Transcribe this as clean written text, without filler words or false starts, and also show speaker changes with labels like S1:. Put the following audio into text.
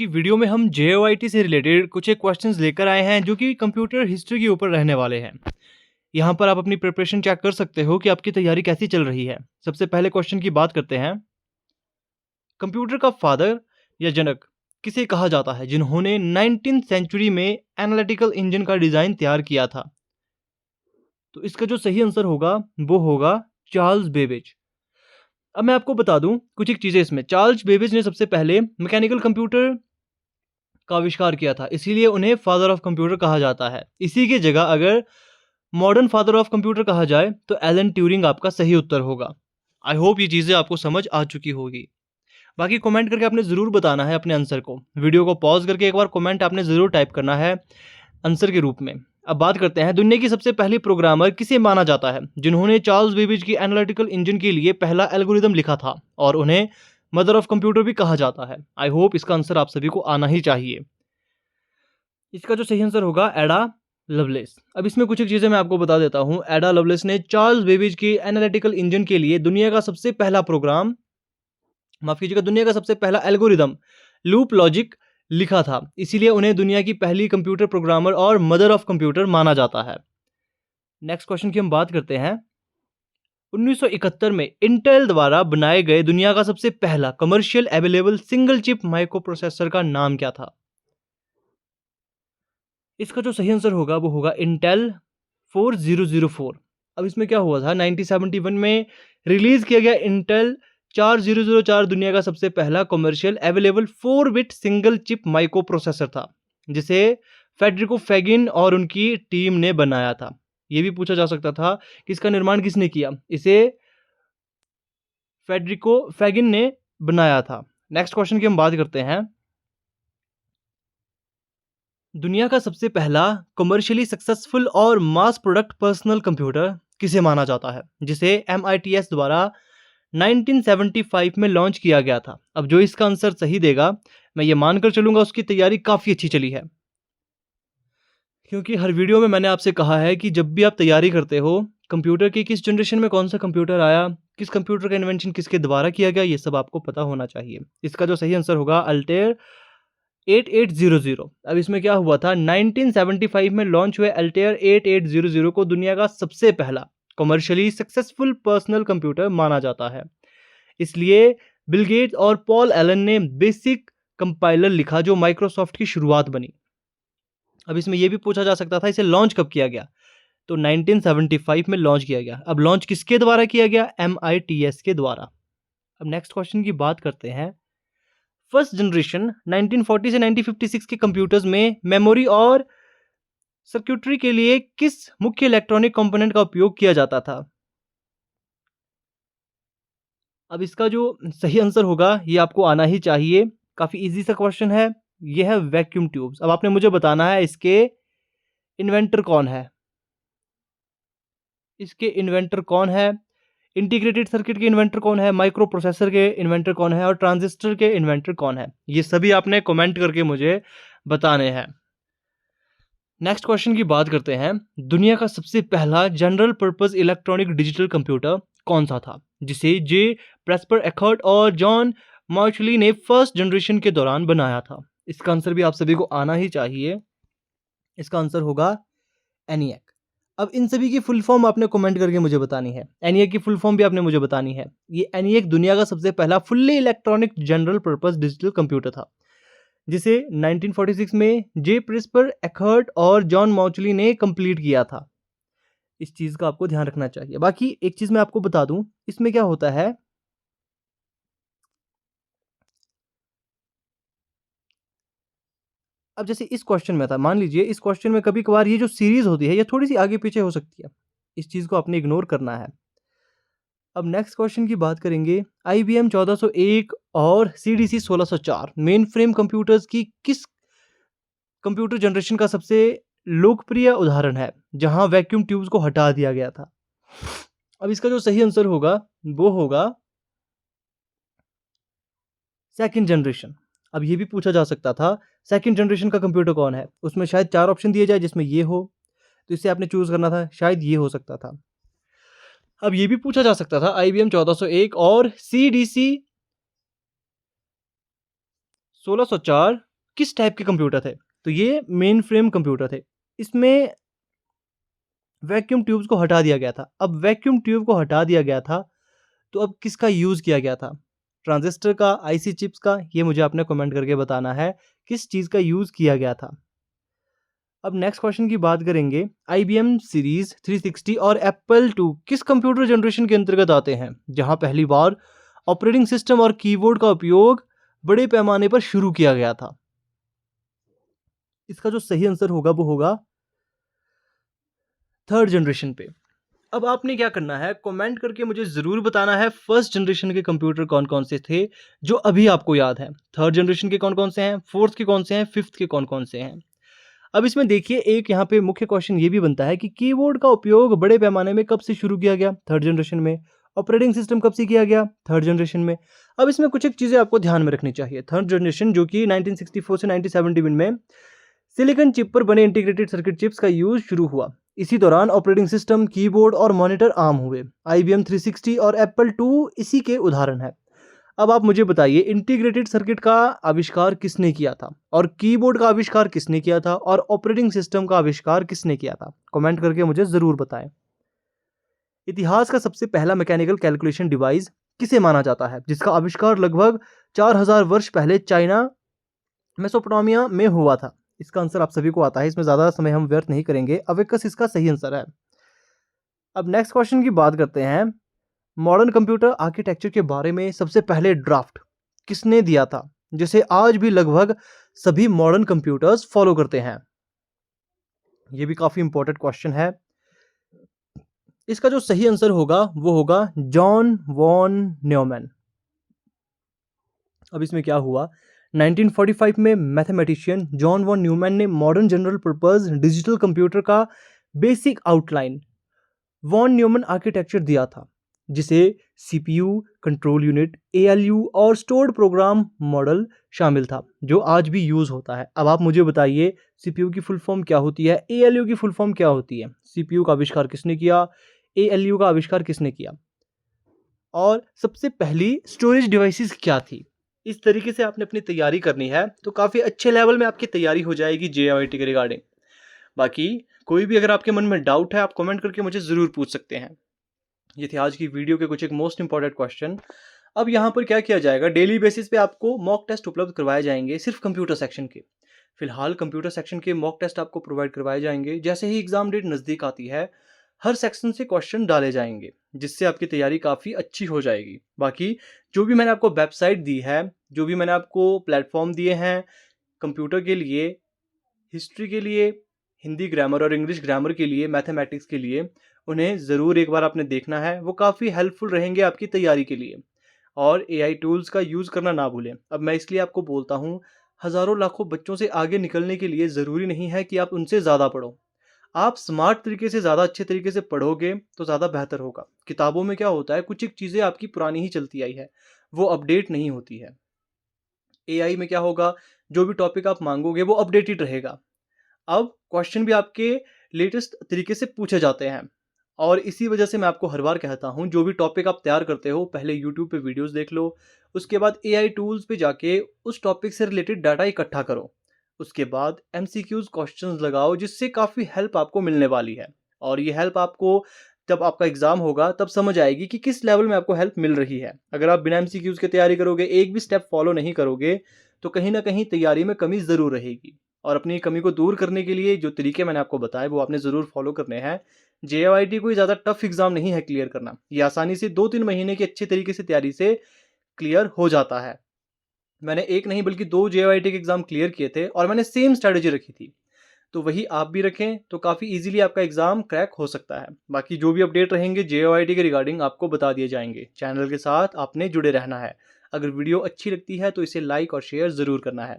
S1: कि वीडियो में हम जेओआईटी से रिलेटेड कुछ एक क्वेश्चंस लेकर आए हैं जो कि कंप्यूटर हिस्ट्री के ऊपर रहने वाले हैं। यहाँ पर आप अपनी प्रिपरेशन चेक कर सकते हो कि आपकी तैयारी कैसी चल रही है। सबसे पहले क्वेश्चन की बात करते हैं। कंप्यूटर का फादर या जनक किसे कहा जाता है जिन्होंने 19th सेंचुरी में एनालिटिकल इंजन का डिज़ाइन तैयार किया था? तो इसका जो सही आंसर होगा वो होगा चार्ल्स बेबेज। अब मैं आपको बता दूं कुछ एक चीज़ें इसमें। चार्ल्स बेबेज ने सबसे पहले मैकेनिकल कंप्यूटर का आविष्कार किया था, इसीलिए उन्हें फादर ऑफ कंप्यूटर कहा जाता है। इसी की जगह अगर मॉडर्न फादर ऑफ कंप्यूटर कहा जाए तो एलन ट्यूरिंग आपका सही उत्तर होगा। आई होप ये चीज़ें आपको समझ आ चुकी होगी। बाकी कमेंट करके आपने ज़रूर बताना है अपने आंसर को। वीडियो को पॉज करके एक बार कमेंट आपने ज़रूर टाइप करना है आंसर के रूप में। अब बात करते हैं, दुनिया की सबसे पहली प्रोग्रामर किसे माना जाता है जिन्होंने चार्ल्स बेबेज की एनालिटिकल इंजन के लिए पहला एल्गोरिदम लिखा था और उन्हें मदर ऑफ कंप्यूटर भी कहा जाता है? आई होप इसका आंसर आप सभी को आना ही चाहिए। इसका जो सही आंसर होगा एडा लवलेस। अब इसमें कुछ एक चीज़ें मैं आपको बता देता हूँ। एडा लवलेस ने चार्ल्स बेबेज की एनालिटिकल इंजन के लिए दुनिया का सबसे पहला प्रोग्राम, माफ कीजिएगा, दुनिया का सबसे पहला एल्गोरिदम लूप लॉजिक लिखा था। इसीलिए उन्हें दुनिया की पहली कंप्यूटर प्रोग्रामर और मदर ऑफ कंप्यूटर माना जाता है। नेक्स्ट क्वेश्चन की हम बात करते हैं। 1971 में इंटेल द्वारा बनाए गए दुनिया का सबसे पहला commercial available single chip micro processor का नाम क्या था? इसका जो सही आंसर होगा वो होगा इंटेल 4004। अब इसमें क्या हुआ था, 1971 में रिलीज किया गया इंटेल 4004 दुनिया का सबसे पहला commercial available 4 bit single chip micro processor था, जिसे फेडरिको फेगिन और उनकी टीम ने बनाया था। यह भी पूछा जा सकता था कि इसका निर्माण किसने किया। इसे फेडरिको फेगिन ने बनाया था। नेक्स्ट क्वेश्चन की हम बात करते हैं। दुनिया का सबसे पहला कमर्शियली सक्सेसफुल और मास प्रोडक्ट पर्सनल कंप्यूटर किसे माना जाता है जिसे MITS द्वारा 1975 में लॉन्च किया गया था? अब जो इसका आंसर सही देगा, मैं ये मानकर चलूंगा उसकी तैयारी काफ़ी अच्छी चली है, क्योंकि हर वीडियो में मैंने आपसे कहा है कि जब भी आप तैयारी करते हो, कंप्यूटर की किस जनरेशन में कौन सा कंप्यूटर आया, किस कंप्यूटर का इन्वेंशन किसके द्वारा किया गया, ये सब आपको पता होना चाहिए। इसका जो सही आंसर होगा अल्टेयर 8800। अब इसमें क्या हुआ था, 1975 में लॉन्च हुए अल्टेयर 8800 को दुनिया का सबसे पहला कमर्शियली सक्सेसफुल पर्सनल कंप्यूटर माना जाता है। इसलिए बिल गेट्स और पॉल एलन ने बेसिक कंपाइलर लिखा जो माइक्रोसॉफ्ट की शुरुआत बनी। अब इसमें यह भी पूछा जा सकता था इसे लॉन्च कब किया गया, तो 1975 में लॉन्च किया गया। अब लॉन्च किसके द्वारा किया गया? MITS के द्वारा। अब नेक्स्ट क्वेश्चन की बात करते हैं। फर्स्ट जनरेशन 1940 से 1956 के कंप्यूटर्स में मेमोरी और सर्किटरी के लिए किस मुख्य इलेक्ट्रॉनिक कंपोनेंट का उपयोग किया जाता था? अब इसका जो सही आंसर होगा ये आपको आना ही चाहिए। काफी इजी सा क्वेश्चन है। ये है वैक्यूम ट्यूब्स। अब आपने मुझे बताना है इसके इन्वेंटर कौन है। इसके इन्वेंटर कौन है, इंटीग्रेटेड सर्किट के इन्वेंटर कौन है, माइक्रो प्रोसेसर के इन्वेंटर कौन है और ट्रांजिस्टर के इन्वेंटर कौन है? ये सभी आपने कमेंट करके मुझे बताने हैं। नेक्स्ट क्वेश्चन की बात करते हैं। दुनिया का सबसे पहला general purpose electronic digital computer कौन सा था जिसे जे प्रेस्पर एकर्ट और जॉन मार्शली ने फर्स्ट जनरेशन के दौरान बनाया था? इसका आंसर भी आप सभी को आना ही चाहिए। इसका आंसर होगा एनिएक। अब इन सभी की फुल फॉर्म आपने कमेंट करके मुझे बतानी है। एनिएक की फुल फॉर्म भी आपने मुझे बतानी है। ये एनिएक दुनिया का सबसे पहला fully electronic general purpose digital computer था जिसे 1946 में जे प्रेस्पर एकर्ट और जॉन मॉर्शली ने कंप्लीट किया था। इस चीज का आपको ध्यान रखना चाहिए। बाकी एक चीज मैं आपको बता दूं, इसमें क्या होता है, अब जैसे इस क्वेश्चन में था, मान लीजिए इस क्वेश्चन में कभी कभार ये जो सीरीज होती है ये थोड़ी सी आगे पीछे हो सकती है। इस चीज को आपने इग्नोर करना है। अब नेक्स्ट क्वेश्चन की बात करेंगे। IBM 1401 और CDC 1604 मेन फ्रेम कंप्यूटर्स की किस कंप्यूटर जनरेशन का सबसे लोकप्रिय उदाहरण है जहां वैक्यूम ट्यूब्स को हटा दिया गया था? अब इसका जो सही आंसर होगा वो होगा सेकंड जनरेशन। अब ये भी पूछा जा सकता था सेकंड जनरेशन का कंप्यूटर कौन है, उसमें शायद 4 ऑप्शन दिए जाए जिसमें ये हो, तो इससे आपने चूज करना था, शायद ये हो सकता था। अब ये भी पूछा जा सकता था IBM 1401 और CDC 1604 किस टाइप के कंप्यूटर थे? तो ये मेन फ्रेम कंप्यूटर थे। इसमें वैक्यूम ट्यूब्स को हटा दिया गया था। अब वैक्यूम ट्यूब को हटा दिया गया था, तो अब किसका यूज़ किया गया था? ट्रांजिस्टर का, आईसी चिप्स का? ये मुझे आपने कमेंट करके बताना है, किस चीज़ का यूज़ किया गया था? अब नेक्स्ट क्वेश्चन की बात करेंगे, IBM सीरीज़ 360 और एप्पल II किस कंप्यूटर जनरेशन के अंतर्गत आते हैं, जहां पहली बार ऑपरेटिंग सिस्टम और कीबोर्ड का उपयोग बड़े पैमाने पर शुरू किया गया था? इसका जो सही आंसर होगा वो होगा थर्ड जनरेशन पे। अब आपने क्या करना है, कमेंट करके मुझे ज़रूर बताना है फर्स्ट जनरेशन के कंप्यूटर कौन-कौन से थे, जो अभी आपको याद हैं। थर्ड जनरेशन के कौन-कौन से हैं, फोर्थ के कौन से हैं, फिफ्थ के कौन-कौन से हैं। अब इसमें देखिए, एक यहाँ पे मुख्य क्वेश्चन ये भी बनता है कि कीबोर्ड का उपयोग बड़े पैमाने में कब से शुरू किया गया? थर्ड जनरेशन में। ऑपरेटिंग सिस्टम कब से किया गया? थर्ड जनरेशन में। अब इसमें कुछ एक चीज़ें आपको ध्यान में रखनी चाहिए। थर्ड जनरेशन जो कि 1964 से 1971 में सिलिकॉन चिप पर बने इंटीग्रेटेड सर्किट चिप्स का यूज़ शुरू हुआ। इसी दौरान ऑपरेटिंग सिस्टम, कीबोर्ड और मॉनिटर आम हुए। IBM 360 और एप्पल II इसी के उदाहरण हैं। अब आप मुझे बताइए, इंटीग्रेटेड सर्किट का आविष्कार किसने किया था, और कीबोर्ड का आविष्कार किसने किया था, और ऑपरेटिंग सिस्टम का आविष्कार किसने किया था? कमेंट करके मुझे ज़रूर बताएं। इतिहास का सबसे पहला मैकेनिकल कैलकुलेशन डिवाइस किसे माना जाता है, जिसका आविष्कार लगभग 4000 वर्ष पहले चाइना, मेसोपोटामिया में हुआ था? इसका आंसर आप सभी को आता है, इसमें ज़्यादा समय हम व्यर्थ नहीं करेंगे। अवेकस इसका सही आंसर है। अब नेक्स्ट क्वेश्चन की बात करते हैं। मॉडर्न कंप्यूटर आर्किटेक्चर के बारे में सबसे पहले ड्राफ्ट किसने दिया था, जिसे आज भी लगभग सभी मॉडर्न कंप्यूटर्स फॉलो करते हैं? यह भी काफ़ी इंपॉर्टेंट क्वेश्चन है। इसका जो सही आंसर होगा वो होगा जॉन वॉन न्यूमैन। अब इसमें क्या हुआ, 1945 में मैथमेटिशियन जॉन वॉन न्यूमैन ने modern general purpose digital computer का basic outline von Neumann architecture दिया था, जिसे CPU, कंट्रोल यूनिट, ALU और स्टोर्ड प्रोग्राम मॉडल शामिल था, जो आज भी यूज़ होता है। अब आप मुझे बताइए, CPU की फुल फॉर्म क्या होती है, ALU की फुल फॉर्म क्या होती है? CPU का आविष्कार किसने किया, ALU का आविष्कार किसने किया, और सबसे पहली स्टोरेज डिवाइसेस क्या थी? इस तरीके से आपने अपनी तैयारी करनी है, तो काफ़ी अच्छे लेवल में आपकी तैयारी हो जाएगी JIT के रिगार्डिंग। बाकी कोई भी अगर आपके मन में डाउट है, आप कमेंट करके मुझे ज़रूर पूछ सकते हैं। ये थी आज की वीडियो के कुछ एक मोस्ट इंपॉर्टेंट क्वेश्चन। अब यहाँ पर क्या किया जाएगा, डेली बेसिस पे आपको मॉक टेस्ट उपलब्ध करवाए जाएंगे सिर्फ कंप्यूटर सेक्शन के। फिलहाल कंप्यूटर सेक्शन के मॉक टेस्ट आपको प्रोवाइड करवाए जाएंगे। जैसे ही एग्जाम डेट नज़दीक आती है, हर सेक्शन से क्वेश्चन डाले जाएंगे, जिससे आपकी तैयारी काफ़ी अच्छी हो जाएगी। बाकी जो भी मैंने आपको वेबसाइट दी है, जो भी मैंने आपको प्लेटफॉर्म दिए हैं कंप्यूटर के लिए, हिस्ट्री के लिए, हिंदी ग्रामर और इंग्लिश ग्रामर के लिए, मैथमेटिक्स के लिए, उन्हें ज़रूर एक बार आपने देखना है। वो काफ़ी हेल्पफुल रहेंगे आपकी तैयारी के लिए। और AI टूल्स का यूज़ करना ना भूलें। अब मैं इसलिए आपको बोलता हूँ, हज़ारों लाखों बच्चों से आगे निकलने के लिए ज़रूरी नहीं है कि आप उनसे ज़्यादा पढ़ो। आप स्मार्ट तरीके से, ज़्यादा अच्छे तरीके से पढ़ोगे तो ज़्यादा बेहतर होगा। किताबों में क्या होता है, कुछ एक चीज़ें आपकी पुरानी ही चलती आई है, वो अपडेट नहीं होती है। AI में क्या होगा, जो भी टॉपिक आप मांगोगे वो अपडेटेड रहेगा। अब क्वेश्चन भी आपके लेटेस्ट तरीके से पूछे जाते हैं, और इसी वजह से मैं आपको हर बार कहता हूं, जो भी टॉपिक आप तैयार करते हो, पहले यूट्यूब पे वीडियोस देख लो, उसके बाद AI टूल्स पे जाके उस टॉपिक से रिलेटेड डाटा इकट्ठा करो, उसके बाद MCQs क्वेश्चंस लगाओ, जिससे काफ़ी हेल्प आपको मिलने वाली है। और ये हेल्प आपको जब आपका एग्जाम होगा तब समझ आएगी कि किस लेवल में आपको हेल्प मिल रही है। अगर आप बिना MCQs की तैयारी करोगे, एक भी स्टेप फॉलो नहीं करोगे, तो कहीं ना कहीं तैयारी में कमी ज़रूर रहेगी। और अपनी कमी को दूर करने के लिए जो तरीके मैंने आपको बताए वो आपने ज़रूर फॉलो करने हैं। JIT कोई ज़्यादा टफ एग्जाम नहीं है क्लियर करना, ये आसानी से 2-3 महीने की अच्छे तरीके से तैयारी से क्लियर हो जाता है। मैंने एक नहीं बल्कि 2 JIT के एग्जाम क्लियर किए थे, और मैंने सेम स्ट्रैटेजी रखी थी, तो वही आप भी रखें तो काफ़ी इजीली आपका एग्जाम क्रैक हो सकता है। बाकी जो भी अपडेट रहेंगे JIT के रिगार्डिंग आपको बता दिए जाएंगे। चैनल के साथ आपने जुड़े रहना है। अगर वीडियो अच्छी लगती है तो इसे लाइक और शेयर ज़रूर करना है।